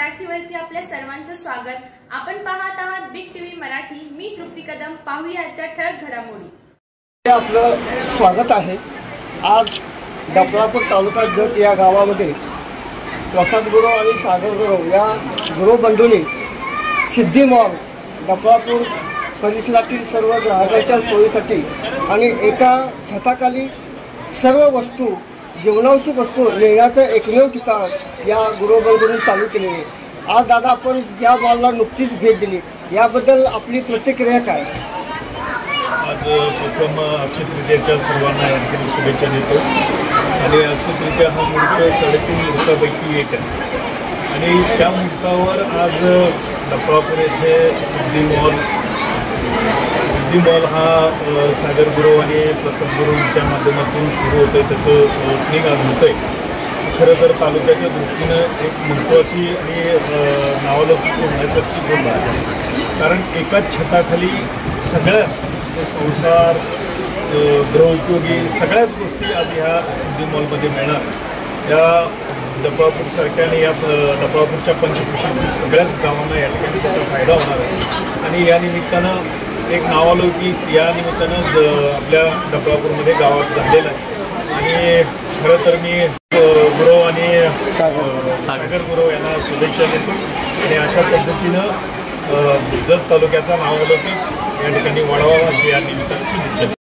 मराठीवरती आपल्या सर्वांचं स्वागत। आपण पाहत आहात बिग टीव्ही मराठी। मी तृप्ती कदम। पाहूया आजच्या ठळक घडामोडी। आपलं स्वागत आहे। आज डफळापूर तालुका जत या गावामध्ये प्रसाद गुरव आणि सागर गुरव या गुरव बंधूंनी सिद्धी मॉल डफळापूर परिसरातील सर्व ग्राहकांच्या सोयीसाठी आणि एका छताखाली सर्व वस्तू जीवनावश्यक वस्तू नेण्याचं एकमेव ठिकाण या गुरुबंधूंनी चालू केलेले आहे। आज दादा आपण या मॉलला नुकतीच भेट दिली, याबद्दल आपली प्रतिक्रिया काय? आज प्रथम अक्षय तृतीयेच्या सर्वांना या ठिकाणी शुभेच्छा देतो आणि अक्षय तृतीया हा मुहूर्त 3.5 मुहूर्तापैकी एक आहे आणि त्या मुहूर्तावर आज डफळापूर येथे सिद्धी मॉल हा सागर गुरव आणि प्रसाद गुरुच्या माध्यमातून सुरू होतं आहे। त्याचं ओपनिंग आज होतं आहे। खरं तर तालुक्याच्या दृष्टीनं एक महत्त्वाची आणि नावलौकिक होण्यासारखी गोष्ट आहे, कारण एकाच छताखाली सगळ्याच संसार गृहोपयोगी सगळ्याच गोष्टी आज ह्या सिद्धी मॉलमध्ये मिळणार। या डफळापूरसारख्या आणि या डफळापूरच्या पंचक्रोशीतील सगळ्याच गावांना या ठिकाणी त्याचा फायदा होणार आहे आणि या निमित्तानं एक नावालौकिक या निमित्तानं आपल्या डफळापूरमध्ये गावात झालेलं आहे आणि खरं तर मी गुरव आणि सागर गुरव यांना शुभेच्छा देतो आणि अशा पद्धतीनं जत तालुक्याचा नावालौकिक या ठिकाणी वाढवावा अशी या निमित्तानं शुभेच्छा देतो।